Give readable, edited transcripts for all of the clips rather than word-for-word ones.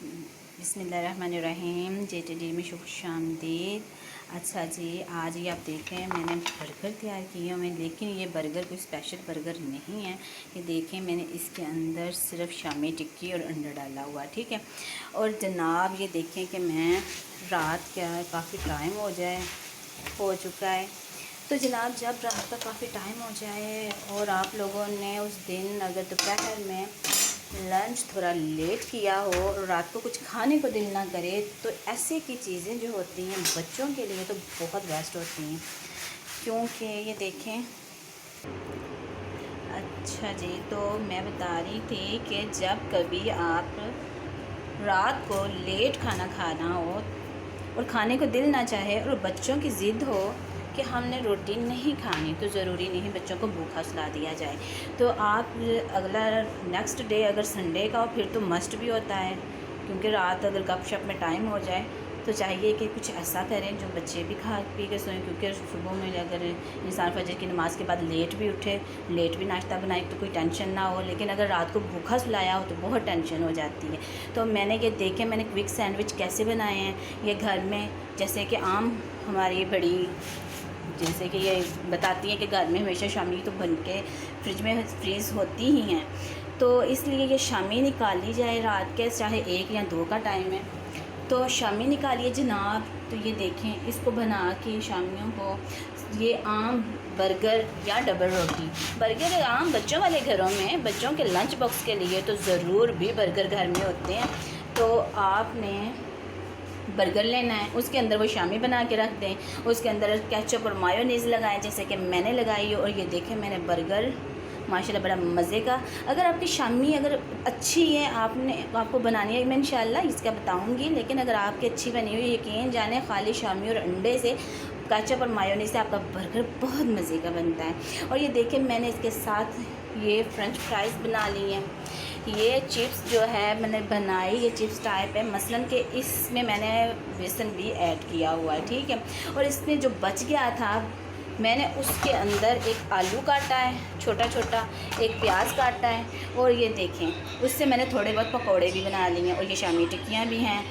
बिस्मिल्लाहिर्रहमानिर्रहीम। JTD में शुभ शामदीद। अच्छा जी, आज ये आप देखें मैंने बर्गर तैयार किए हुए हैं, लेकिन ये बर्गर कोई स्पेशल बर्गर नहीं है। ये देखें मैंने इसके अंदर सिर्फ शामी टिक्की और अंडा डाला हुआ, ठीक है। और जनाब ये देखें कि मैं रात क्या काफ़ी टाइम हो चुका है। तो जनाब जब रात का काफ़ी टाइम हो जाए और आप लोगों ने उस दिन अगर दोपहर में लंच थोड़ा लेट किया हो और रात को कुछ खाने को दिल ना करे, तो ऐसे की चीज़ें जो होती हैं बच्चों के लिए तो बहुत बेस्ट होती हैं, क्योंकि ये देखें। अच्छा जी, तो मैं बता रही थी कि जब कभी आप रात को लेट खाना खाना हो और खाने को दिल ना चाहे और बच्चों की ज़िद हो कि हमने रोटी नहीं खानी, तो ज़रूरी नहीं बच्चों को भूखा सुला दिया जाए। तो आप अगला नेक्स्ट डे अगर संडे का हो फिर तो मस्ट भी होता है, क्योंकि रात अगर गपशप में टाइम हो जाए तो चाहिए कि कुछ ऐसा करें जो बच्चे भी खा पी के सोएं, क्योंकि सुबह में अगर इंसान फजर की नमाज़ के बाद लेट भी उठे, लेट भी नाश्ता बनाए तो कोई टेंशन ना हो, लेकिन अगर रात को भूखा सुलाया हो तो बहुत टेंशन हो जाती है। तो मैंने ये देखे मैंने क्विक सैंडविच कैसे बनाए हैं ये घर में, जैसे कि आम हमारी बड़ी जैसे कि ये बताती हैं कि घर में हमेशा शामी तो बन के फ्रिज में फ्रीज़ होती ही हैं, तो इसलिए ये शामी निकाली जाए रात के चाहे 1 या 2 का टाइम है तो शामी निकालिए जनाब। तो ये देखें इसको बना के शामियों को ये आम बर्गर या डबल रोटी, बर्गर आम बच्चों वाले घरों में बच्चों के लंच बॉक्स के लिए तो ज़रूर भी बर्गर घर में होते हैं। तो आपने बर्गर लेना है, उसके अंदर वो शामी बना के रख दें, उसके अंदर केचप और मायोनीज़ लगाएं जैसे कि मैंने लगाई। और ये देखें मैंने बर्गर माशाल्लाह बड़ा मज़े का। अगर आपकी शामी अगर अच्छी है आपको बनानी है, मैं इंशाल्लाह इसका बताऊंगी, लेकिन अगर आपकी अच्छी बनी हुई यकीन जाने खाली शामी और अंडे से केचप और मायोनीज़ से आपका बर्गर बहुत मज़े का बनता है। और ये देखें मैंने इसके साथ ये फ्रेंच फ्राइज़ बना ली हैं। ये चिप्स जो है मैंने बनाई, ये चिप्स टाइप है, मसलन कि इसमें मैंने बेसन भी ऐड किया हुआ है, ठीक है। और इसमें जो बच गया था मैंने उसके अंदर एक आलू काटा है छोटा छोटा, एक प्याज काटा है, और ये देखें उससे मैंने थोड़े बहुत पकौड़े भी बना लिए हैं, और ये शामी टिक्कियाँ भी हैं।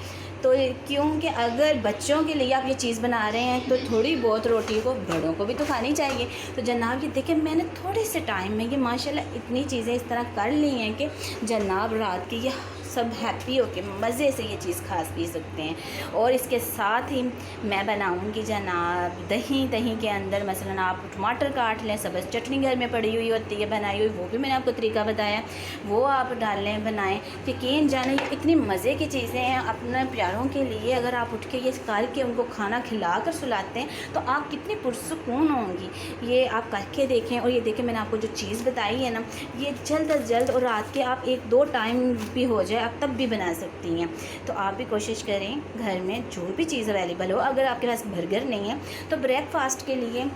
तो क्योंकि अगर बच्चों के लिए आप ये चीज़ बना रहे हैं तो थोड़ी बहुत रोटी को बड़ों को भी तो खानी चाहिए। तो जनाब ये देखें मैंने थोड़े से टाइम में ये माशाल्लाह इतनी चीज़ें इस तरह कर ली हैं कि जनाब रात की ये सब हैप्पी होके मज़े से ये चीज़ खा पी सकते हैं। और इसके साथ ही मैं बनाऊंगी जनाब दही के अंदर मसलन आप टमाटर काट लें, सब्ज़ चटनी घर में पड़ी हुई होती है बनाई हुई, वो भी मैंने आपको तरीका बताया, वो आप डाल लें बनाएं। यकीन जाने ये इतनी मज़े की चीज़ें हैं अपने प्यारों के लिए। अगर आप उठ के ये करके उनको खाना खिला कर सुलाते हैं तो आप कितनी पुरसुकून होंगी, ये आप करके देखें। और ये देखें मैंने आपको जो चीज़ बताई है ना, ये जल्द अज जल्द और रात के आप 1-2 टाइम भी हो जाए आप तब भी बना सकती हैं। तो आप भी कोशिश करें घर में जो भी चीज़ अवेलेबल हो। अगर आपके पास बर्गर नहीं है तो ब्रेकफास्ट के लिए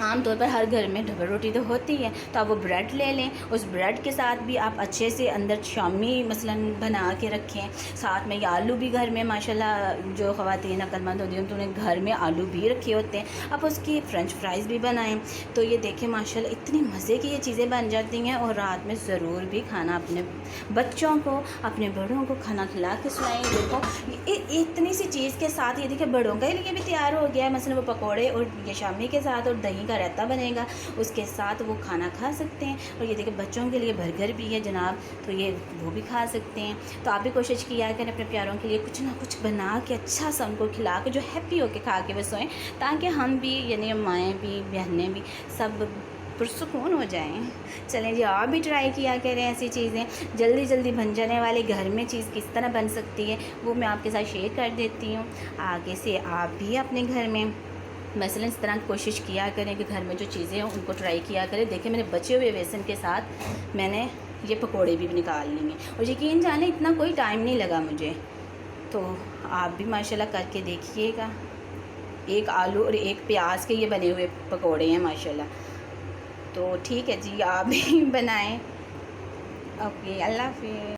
आमतौर पर हर घर में डबल रोटी तो होती है, तो आप वो ब्रेड ले लें, उस ब्रेड के साथ भी आप अच्छे से अंदर शामी मसलन बना के रखें। साथ में ये आलू भी घर में माशाल्लाह जो ख़वातीन अक्लमंद होती हैं तो उन्हें घर में आलू भी रखे होते हैं, आप उसकी फ़्रेंच फ्राइज़ भी बनाएं। तो ये देखें माशाल्लाह इतनी मज़े की ये चीज़ें बन जाती हैं। और रात में ज़रूर भी खाना अपने बच्चों को अपने बड़ों को खाना खिला के सुनाएँ। देखो इतनी सी चीज़ के साथ ये देखिए बड़ों के लिए भी तैयार हो गया है, मसलन वो पकौड़े और ये शामी के साथ और दही का रायता बनेगा, उसके साथ वो खाना खा सकते हैं। और ये देखिए बच्चों के लिए बर्गर भी है जनाब, तो ये वो भी खा सकते हैं। तो आप भी कोशिश किया करें अपने प्यारों के लिए कुछ ना कुछ बना के अच्छा सा उनको खिला के जो हैप्पी होके खा के वो सोएं, ताकि हम भी यानी माएँ भी बहनें भी सब पुरसुकून हो जाएं। चलें जी आप भी ट्राई किया करें ऐसी चीज़ें, जल्दी जल्दी बन जाने वाली घर में चीज़ किस तरह बन सकती है वो मैं आपके साथ शेयर कर देती हूँ। आगे से आप भी अपने घर में मसलन इस तरह की कोशिश किया करें कि घर में जो चीज़ें हैं उनको ट्राई किया करें। देखिए मैंने बचे हुए बेसन के साथ मैंने ये पकोड़े भी निकाल लिए और यकीन जाने इतना कोई टाइम नहीं लगा मुझे। तो आप भी माशाल्लाह करके देखिएगा। एक आलू और एक प्याज के ये बने हुए पकोड़े हैं माशाल्लाह। तो ठीक है जी आप भी बनाएं। ओके, अल्लाह हाफ़िज़।